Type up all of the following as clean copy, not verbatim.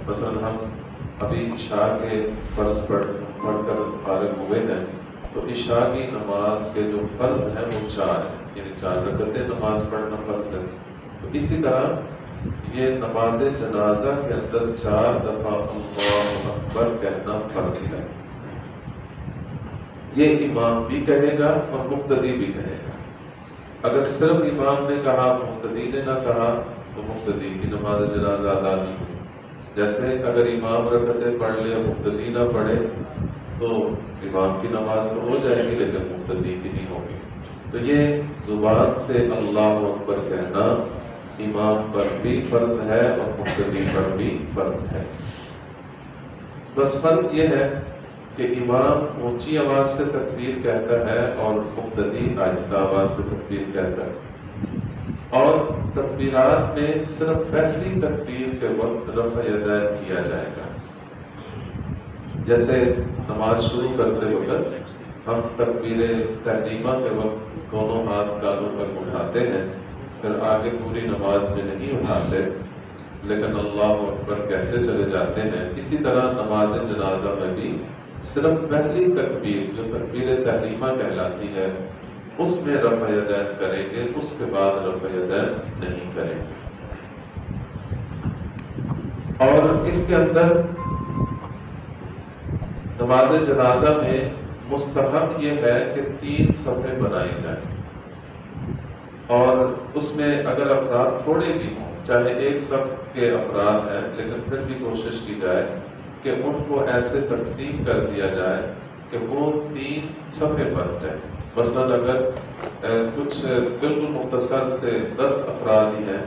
مثلا ہم ابھی عشاء کے فرض پڑھ کر فارغ ہوئے ہیں، تو عشاء کی نماز کے جو فرض ہیں وہ 4 ہیں، یعنی 4 رکعتیں نماز پڑھنا فرض ہے۔ تو اسی طرح یہ نماز جنازہ کے اندر 4 دفعہ اللہ اکبر کہنا فرض ہے۔ یہ امام بھی کہے گا اور مقتدی بھی کہے گا۔ اگر صرف امام نے کہا مقتدی نے نہ کہا تو مقتدی کی نماز جنازہ ادا نہیں ہوئی۔ جیسے اگر امام رکعتیں پڑھ لے مقتدی نہ پڑھے تو امام کی نماز تو ہو جائے گی لیکن مقتدی کی نہیں ہوگی۔ تو یہ زبان سے اللہ اکبر کہنا امام پر بھی فرض ہے اور مقتدی پر بھی فرض ہے۔ بس فرق یہ ہے کہ امام اونچی آواز سے تکبیر کہتا ہے اور مقتدی آہستہ آواز سے تکبیر کہتا ہے، اور تکبیرات میں صرف پہلی تکبیر کے وقت رفع یدین کیا جائے گا۔ جیسے نماز شروع کرتے وقت ہم تکبیر تحریمہ کے وقت دونوں ہاتھ کانوں تک اٹھاتے ہیں، پھر آگے پوری نماز میں نہیں اٹھاتے لیکن اللہ اکبر کہتے چلے جاتے ہیں۔ اسی طرح نماز جنازہ میں بھی صرف پہلی تکبیر جو تکبیر تحریمہ کہلاتی ہے اس میں رفع یدین کریں گے، اس کے بعد رفع یدین نہیں کریں گے۔ اور اس کے اندر نماز جنازہ میں مستحب یہ ہے کہ 3 صفیں بنائی جائیں، اور اس میں اگر افراد تھوڑے بھی ہوں، چاہے ایک صف کے افراد ہیں لیکن پھر بھی کوشش کی جائے کہ ان کو ایسے تقسیم کر دیا جائے کہ وہ 3 صفیں بن جائیں۔ مثلاً اگر کچھ بالکل مختصر سے 10 افراد ہی ہیں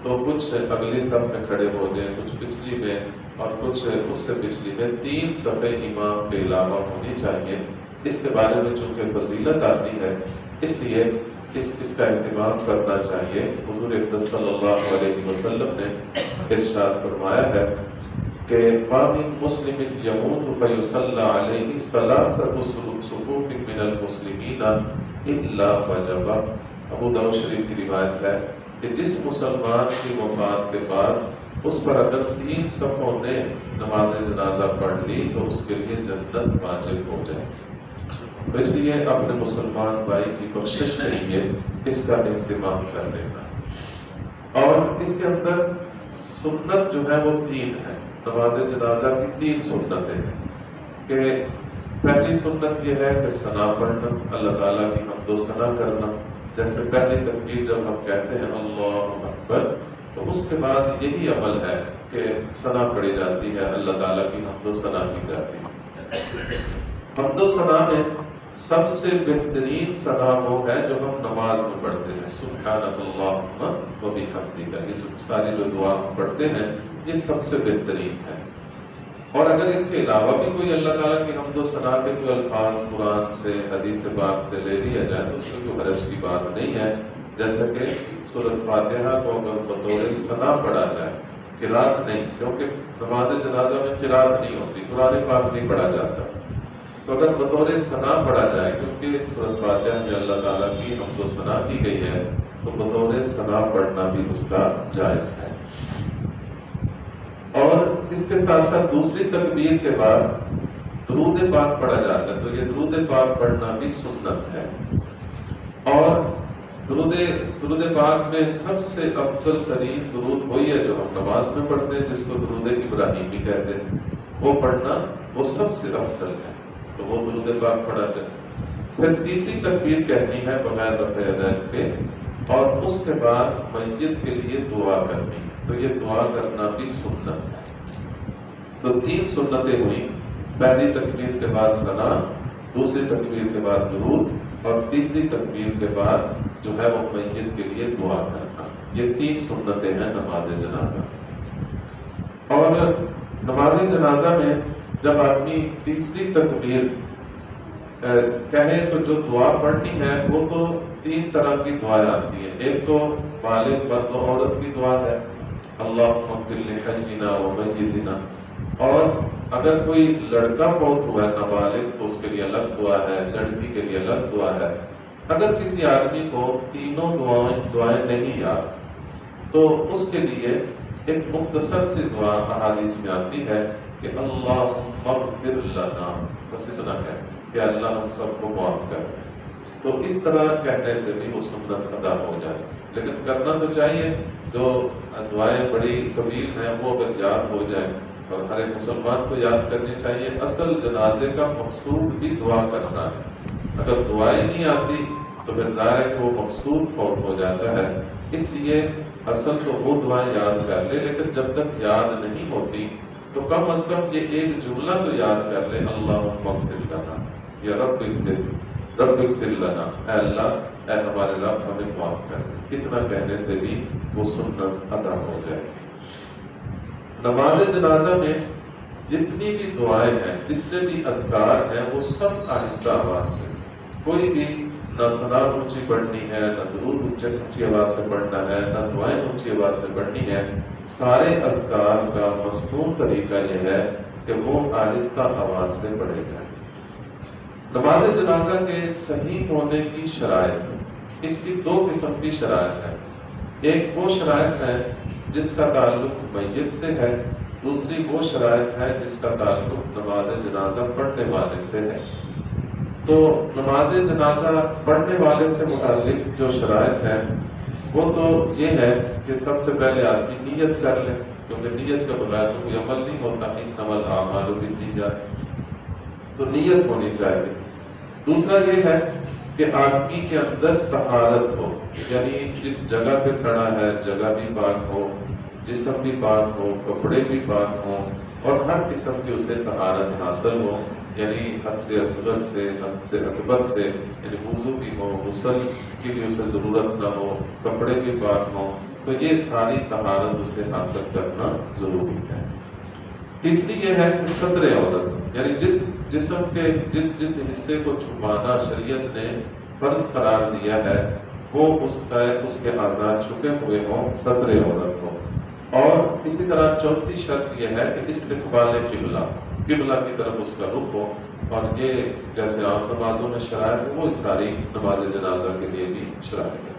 تو کچھ اگلی صف میں کھڑے ہو جائیں، کچھ پچھلی میں اور کچھ اس سے پچھلی میں، 3 صفیں امام کے علاوہ ہونی چاہیے۔ اس کے بارے میں چونکہ فضیلت آتی ہے اس لیے اس کا اہتمام کرنا چاہیے۔ حضور اقدس صلی اللہ علیہ وسلم نے ارشاد فرمایا ہے کہ مَا مِن مُسْلِمٍ يَمُوتُ فَيُصَلَّى عَلَيْهِ ثَلَاثَةُ صُفُوفٍ مِنَ الْمُسْلِمِينَ إِلَّا وَجَبَ۔ ابو داؤد شریف کی روایت ہے کہ جس مسلمان کی وفات کے بعد اس پر اگر 3 صفوں نے نماز جنازہ پڑھ لی تو اس کے لیے جنت واجب ہو جائے۔ تو اس لیے اپنے مسلمان بھائی کی کوشش کریے اس کا اہتمام کرنے کا۔ اور اس کے اندر سنت جو ہے وہ 3 ہے۔ نماز جنازہ کی 3 سنتیں ہیں کہ پہلی سنت یہ ہے کہ ثنا پڑھنا، اللہ تعالیٰ کی حمد و ثنا کرنا۔ جیسے پہلی تکبیر جب ہم کہتے ہیں اللہ اکبر تو اس کے بعد یہی عمل ہے کہ ثنا پڑھی جاتی ہے، اللہ تعالیٰ کی حمد و ثنا کی جاتی ہے۔ حمد و ثنا میں سب سے بہترین ثنا وہ ہے جو ہم نماز میں پڑھتے ہیں، سبحانک اللہم و بحمدک۔ یہ ساری جو دعا ہم پڑھتے ہیں یہ سب سے بہترین ہے۔ اور اگر اس کے علاوہ بھی کوئی اللہ تعالیٰ کی حمد و ثنا کے کوئی الفاظ قرآن سے حدیث پاک سے لے لیا جائے تو اس میں کوئی حرج کی بات نہیں ہے۔ جیسے کہ سورۃ فاتحہ کو اگر بطور ثنا پڑھا جائے، قرات نہیں، کیونکہ نماز جنازہ میں قرات نہیں ہوتی، قرآن پاک نہیں پڑھا جاتا، تو اگر بطور ثنا پڑھا جائے کیونکہ سورۃ فاتحہ میں اللہ تعالیٰ کی حمد و ثنا کی گئی ہے تو بطور ثنا پڑھنا بھی اس کا جائز ہے۔ اور اس کے ساتھ ساتھ دوسری تکبیر کے بعد درود پاک پڑھا جاتا ہے، تو یہ درود پاک پڑھنا بھی سنت ہے۔ اور درود پاک میں سب سے افضل ترین درود وہی ہے جو ہم نماز میں پڑھتے ہیں، جس کو درود ابراہیمی کہتے ہیں، وہ پڑھنا وہ سب سے افضل ہے، تو وہ درود پاک پڑھا جائے۔ پھر تیسری تکبیر کہنی ہے بغیر رفع یدین کے، اور اس کے بعد میت کے لیے دعا کرنی ہے، تو یہ دعا کرنا بھی سنت ہے۔ تو 3 سنتیں ہوئی، پہلی تکبیر کے بعد ثنا، دوسری تکبیر کے بعد درود، اور تیسری تکبیر کے بعد جو ہے وہ میت کے لیے دعا کرنا۔ یہ 3 سنتیں ہیں نماز جنازہ۔ اور نماز جنازہ میں جب آدمی تیسری تکبیر کہے تو جو دعا پڑھنی ہے وہ تو 3 طرح کی دعائیں آتی ہیں۔ ایک تو بالغ مرد و عورت کی دعا ہے، اللہم اغفر لحینا و میتنا، اور اگر کوئی لڑکا فوت ہوا ہے نابالغ تو اس کے لیے الگ دعا ہے، لڑکی کے لیے الگ دعا ہے۔ اگر کسی آدمی کو تینوں دعائیں نہیں یاد تو اس کے لیے ایک مختصر سی دعا احادیث میں آتی ہے کہ اللہم اغفر لنا، بس اتنا ہے کہ اللہ ہم سب کو معاف کر دے۔ تو اس طرح کہنے سے بھی وہ سنت ادا ہو جائے، لیکن کرنا تو چاہیے۔ جو دعائیں بڑی طویل ہیں وہ اگر یاد ہو جائیں، اور ہر ایک مسلمان کو یاد کرنی چاہیے۔ اصل جنازے کا مقصود بھی دعا کرنا ہے، اگر دعائیں نہیں آتی تو پھر ظاہر ہے کہ وہ مقصود فوت ہو جاتا ہے۔ اس لیے اصل تو وہ دعائیں یاد کر لے، لیکن جب تک یاد نہیں ہوتی تو کم از کم یہ ایک جملہ تو یاد کر لے، اللہم اغفر لنا یا رب اغفر لنا، اے اللہ، اے ہمارے رب ہمیں معاف کر دے۔ اتنا کہنے سے بھی وہ سنت ادا ہو جائے۔ نماز جنازہ میں جتنی بھی دعائیں ہیں، جتنے بھی اذکار ہیں، وہ سب آہستہ آواز سے، کوئی بھی نہ ثنا اونچی پڑھنی ہے، نہ درود اونچی آواز سے پڑھنا ہے، نہ دعائیں اونچی آواز سے پڑھنی ہے۔ سارے اذکار کا مصنون طریقہ یہ ہے کہ وہ آہستہ آواز سے پڑھے جائیں۔ نماز جنازہ کے صحیح ہونے کی شرائط، اس کی دو قسم کی شرائط ہے۔ ایک وہ شرائط ہے جس کا تعلق میت سے ہے، دوسری وہ شرائط ہے جس کا تعلق نماز جنازہ پڑھنے والے سے ہے۔ تو نماز جنازہ پڑھنے والے سے متعلق جو شرائط ہے وہ تو یہ ہے کہ سب سے پہلے آدمی نیت کر لے، کیونکہ نیت کے بغیر تو کوئی عمل نہیں ہوتا، انما الاعمال بالنیات، تو نیت ہونی چاہیے۔ دوسرا یہ ہے کہ آدمی کے اندر طہارت ہو، یعنی جس جگہ پہ کھڑا ہے جگہ بھی پاک ہو، جسم بھی پاک ہو، کپڑے بھی پاک ہوں، اور ہر قسم کی اسے طہارت حاصل ہو، یعنی حد سے اصغر سے حد سے اکبر سے، یعنی وضو بھی ہو، غسل کی بھی اسے ضرورت نہ ہو، کپڑے بھی پاک ہوں، تو یہ ساری طہارت اسے حاصل کرنا ضروری ہے۔ تیسری یہ ہے کہ ستر عورت، یعنی جس جسم کے جس حصے کو چھپانا شریعت نے فرض قرار دیا ہے وہ اس کے اعضاء چھپے ہوئے ہوں، ستر عورت ہو۔ اور اسی طرح چوتھی شرط یہ ہے کہ استقبال قبلہ کی طرف اس کا رخ ہو، اور یہ جیسے عام نمازوں میں شرائط ہے وہ ساری نماز جنازہ کے لیے بھی شرائط ہے۔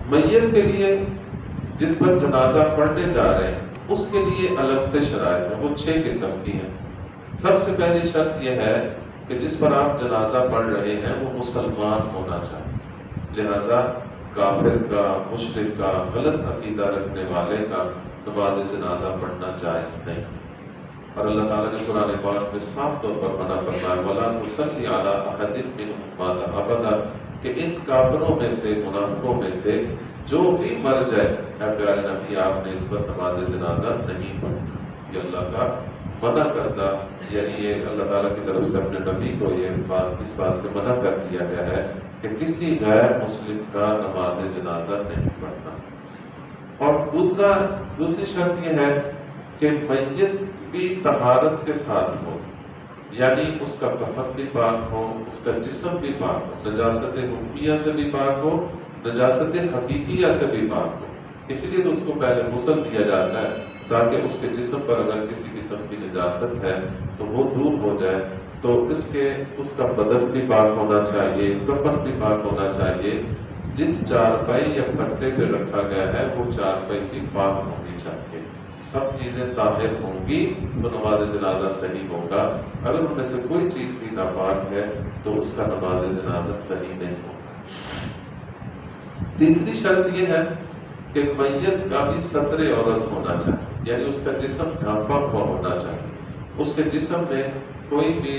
میت کے لیے جس پر جنازہ پڑھنے جا رہے ہیں اس کے لیے الگ سے شرائط ہے، وہ 6 قسم کی ہیں۔ سب سے پہلی شرط یہ ہے کہ جس پر آپ جنازہ پڑھ رہے ہیں وہ مسلمان ہونا چاہیے، لہذا کافر کا، مشرک کا، غلط عقیدہ رکھنے والے کا نماز جنازہ پڑھنا جائز نہیں۔ اور اللہ تعالیٰ نے قرآن پاک میں صاف طور پر منع فرمایا وَلَا تُصَلِّ عَلَىٰ أَحَدٍ مِّنْهُمْ مَاتَ أَبَدًا، کہ ان کافروں میں سے، منافقوں میں سے جو بھی مر جائے، اے پیارے نبی آپ نے اس پر نماز جنازہ نہیں پڑھنا۔ یہ اللہ کا منع کردہ، یعنی یہ اللہ تعالیٰ کی طرف سے اپنے نبی کو یہ اس بات سے منع کر دیا گیا ہے کہ کسی غیر مسلم کا نماز جنازہ نہیں پڑھنا۔ اور دوسری شرط یہ ہے کہ میت بھی طہارت کے ساتھ ہو، یعنی اس کا کفن بھی پاک ہو، اس کا جسم بھی پاک ہو، نجاست حکمیہ سے بھی پاک ہو، نجاست حقیقیہ سے بھی پاک ہو۔ اسی لیے تو اس کو پہلے غسل دیا جاتا ہے تاکہ اس کے جسم پر اگر کسی قسم کی نجاست ہے تو وہ دور ہو جائے۔ تو اس کا بدن بھی پاک ہونا چاہیے، کفن بھی پاک ہونا چاہیے، جس چارپائی یا پٹے پہ رکھا گیا ہے وہ چارپائی بھی پاک ہونی چاہیے۔ سب چیزیں طاہر ہوں گی تو نماز جنازہ صحیح ہوگا، اگر ان میں سے کوئی چیز بھی ناپاک ہے تو اس کا نماز جنازہ صحیح نہیں ہوگا۔ تیسری شرط یہ ہے کہ میت کا بھی ستر عورت ہونا چاہیے، یعنی اس کا جسم ڈھانپا ہوا ہونا چاہیے، اس کے جسم میں کوئی بھی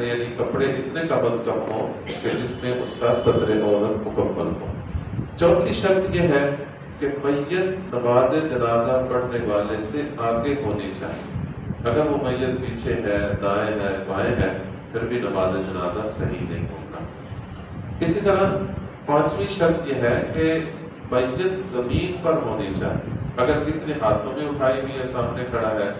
یعنی کپڑے اتنے کم از کم ہوں کہ جس میں اس کا ستر عورت مکمل ہو۔ چوتھی شرط یہ ہے کہ میت نماز جنازہ پڑھنے والے سے آگے ہونی چاہیے، اگر وہ میت پیچھے ہے، دائیں ہے، بائیں ہے، پھر بھی نماز جنازہ صحیح نہیں ہوگا۔ اسی طرح پانچویں شرط یہ ہے کہ میت زمین پر ہونی چاہیے، اگر کسی نے ہاتھوں میں اٹھائی ہوئی ہے، سامنے کھڑا ہے،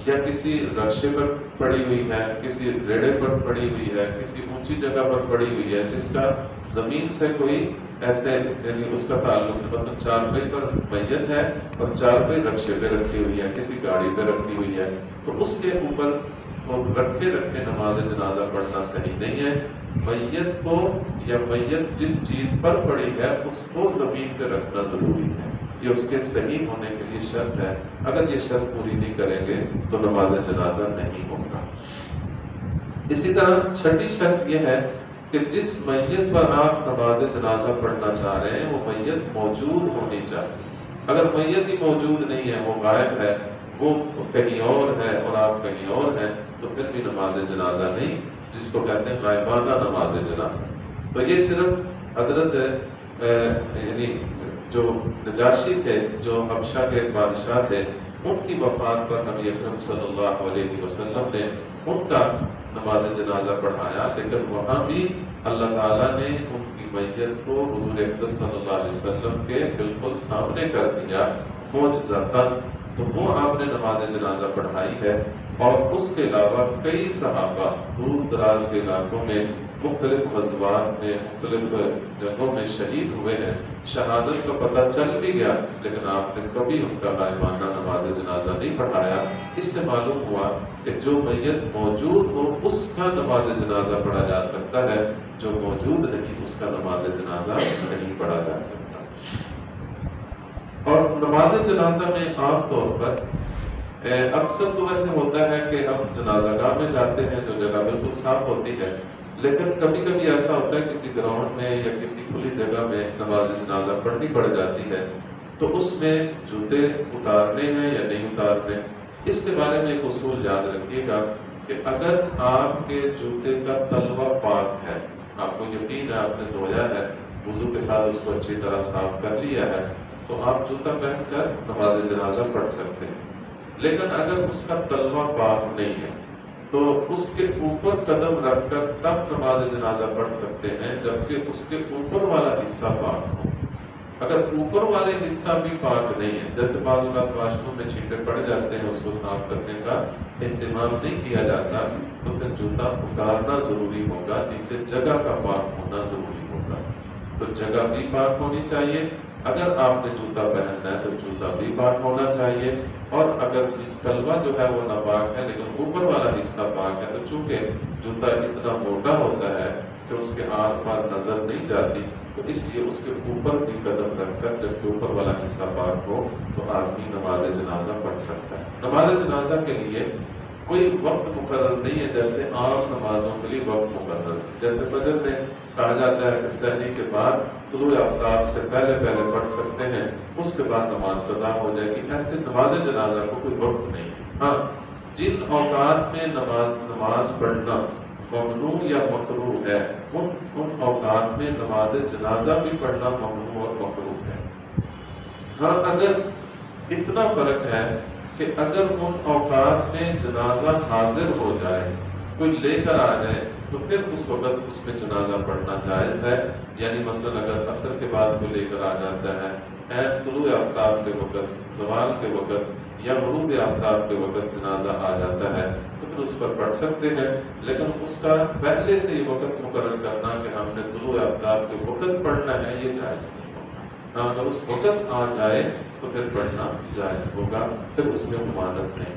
یا کسی رکشے پر پڑی ہوئی ہے، کسی ریڑے پر پڑی ہوئی ہے، کسی اونچی جگہ پر پڑی ہوئی ہے جس کا زمین سے کوئی ایسے یعنی اس کا تعلق، مثلا چارپائی پر میت ہے اور چارپائی رکشے پہ رکھی ہوئی ہے، کسی گاڑی پہ رکھی ہوئی ہے، تو اس کے اوپر وہ رکھے نماز جنازہ پڑھنا صحیح نہیں ہے۔ میت کو یا میت جس چیز پر پڑی ہے اس کو زمین پہ رکھنا ضروری ہے۔ یہ اس کے صحیح ہونے کے لیے شرط ہے. اگر یہ شرط پوری نہیں کریں گے تو نماز جنازہ نہیں ہوگا. اسی طرح چھٹی شرط یہ ہے کہ جس میت پر آپ نماز جنازہ پڑھنا چاہ رہے ہیں وہ میت موجود ہونی چاہیے. اگر میت ہی موجود نہیں ہے، وہ غائب ہے، وہ کہیں اور ہے اور آپ کہیں اور ہیں، تو پھر بھی نماز جنازہ نہیں، جس کو کہتے ہیں غائبانہ نماز جنازہ. تو یہ صرف حضرت یعنی جو نجاشی تھے، جو حبشہ کے بادشاہ تھے، ان کی وفات پر نبی اکرم صلی اللہ علیہ وسلم نے ان کا نماز جنازہ پڑھایا. لیکن وہاں بھی اللہ تعالیٰ نے ان کی میت کو حضور اقدس صلی اللہ علیہ وسلم کے بالکل سامنے کر دیا معجزتاً. تو وہ آپ نے نماز جنازہ پڑھائی ہے. اور اس کے علاوہ کئی صحابہ دور دراز کے علاقوں میں مختلف غزوات میں مختلف جنگوں میں شہید ہوئے ہیں. شہادت کا پتہ چل بھی گیا لیکن آپ نے کبھی ان کا غائبانہ نماز جنازہ نہیں پڑھایا. اس سے معلوم ہوا کہ جو میت موجود ہو اس کا نماز جنازہ پڑھا جا سکتا ہے، جو موجود نہیں اس کا نماز جنازہ نہیں پڑھا جا سکتا. اور نماز جنازہ میں عام طور پر اکثر تو ایسے ہوتا ہے کہ ہم جنازہ گاہ میں جاتے ہیں جو جگہ بالکل صاف ہوتی ہے، لیکن کبھی کبھی ایسا ہوتا ہے کسی گراؤنڈ میں یا کسی کھلی جگہ میں نماز جنازہ پڑھنی پڑ جاتی ہے. تو اس میں جوتے اتارنے ہیں یا نہیں اتارنے، اس کے بارے میں ایک اصول یاد رکھیے گا کہ اگر آپ کے جوتے کا تلوا پاک ہے، آپ کو یقین ہے آپ نے دھویا ہے، وضو کے ساتھ اس کو اچھی طرح صاف کر لیا ہے، تو آپ جوتا پہن کر نماز جنازہ پڑھ سکتے ہیں. لیکن اگر اس کا تلوا پاک نہیں ہے تو اس کے اوپر قدم رکھ کر تب نماز جنازہ پڑھ سکتے ہیں جبکہ اس کے اوپر والا حصہ پاک ہو. اگر اوپر والے حصہ بھی پاک نہیں ہے، جیسے بعض اوقات واش روم میں چھینٹے پڑ جاتے ہیں، اس کو صاف کرنے کا اہتمام نہیں کیا جاتا، تو پھر جوتا اتارنا ضروری ہوگا، نیچے جگہ کا پاک ہونا ضروری ہوگا. تو جگہ بھی پاک ہونی چاہیے. اگر آپ نے جوتا پہننا ہے تو جوتا بھی پاک ہونا چاہیے. اور اگر تلوا جو ہے وہ ناپاک ہے لیکن اوپر والا حصہ پاک ہے، تو چونکہ جوتا اتنا موٹا ہوتا ہے کہ اس کے آر پار نظر نہیں جاتی، تو اس لیے اس کے اوپر بھی قدم رکھ کر جب اوپر والا حصہ پاک ہو تو آدمی نماز جنازہ پڑھ سکتا ہے. نماز جنازہ کے لیے کوئی وقت مقرر نہیں ہے جیسے عام نمازوں کے لیے وقت مقرر. جیسے فجر میں کہا جاتا ہے کہ سحری کے بعد طلوع آفتاب سے پہلے پڑھ سکتے ہیں، اس کے بعد نماز قضا ہو جائے گی. ایسے نماز جنازہ کو کوئی وقت نہیں. ہاں، جن اوقات میں نماز پڑھنا ممنوع یا مکروہ ہے، ان اوقات میں نماز جنازہ بھی پڑھنا ممنوع اور مکروہ ہے. ہاں، اگر اتنا فرق ہے کہ اگر ان اوقات میں جنازہ حاضر ہو جائے، کوئی لے کر آ جائے، تو پھر اس وقت اس میں جنازہ پڑھنا جائز ہے. یعنی مثلا اگر عصر کے بعد کوئی لے کر آ جاتا ہے، طلوع آفتاب کے وقت، زوال کے وقت یا غروب آفتاب کے وقت جنازہ آ جاتا ہے، تو پھر اس پر پڑھ سکتے ہیں. لیکن اس کا پہلے سے یہ وقت مقرر کرنا کہ ہم نے طلوع آفتاب کے وقت پڑھنا ہے، یہ جائز نہیں. ہاں، اگر اس وقت آ جائے تو پھر پڑھنا جائز ہوگا، پھر اس میں ممانعت نہیں.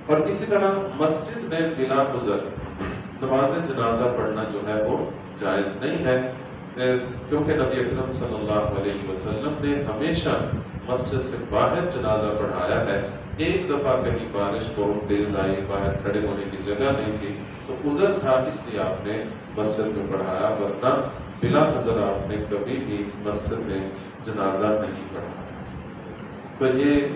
اور اسی طرح مسجد میں بلا عذر نماز جنازہ پڑھنا جو ہے وہ جائز نہیں ہے، کیونکہ نبی اکرم صلی اللہ علیہ وسلم نے ہمیشہ مسجد سے باہر جنازہ پڑھایا ہے. ایک دفعہ کہیں بارش بہت تیز آئی، باہر کھڑے ہونے کی جگہ نہیں تھی تو عذر تھا، اس لیے آپ نے مسجد میں پڑھایا، ورنہ بلا عذر آپ نے کبھی بھی مسجد میں جنازہ نہیں پڑھا. تو یہ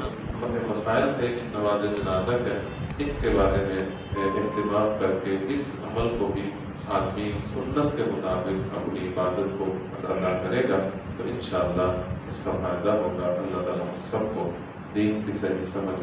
مسائل ہے کہ نماز جنازہ ہے، ان کے بارے میں اہتمام کر کے اس عمل کو بھی آدمی سنت کے مطابق اپنی عبادت کو ادا کرے گا تو انشاءاللہ اس کا فائدہ ہوگا. اللہ تعالیٰ ہم سب کو دین کی صحیح سمجھ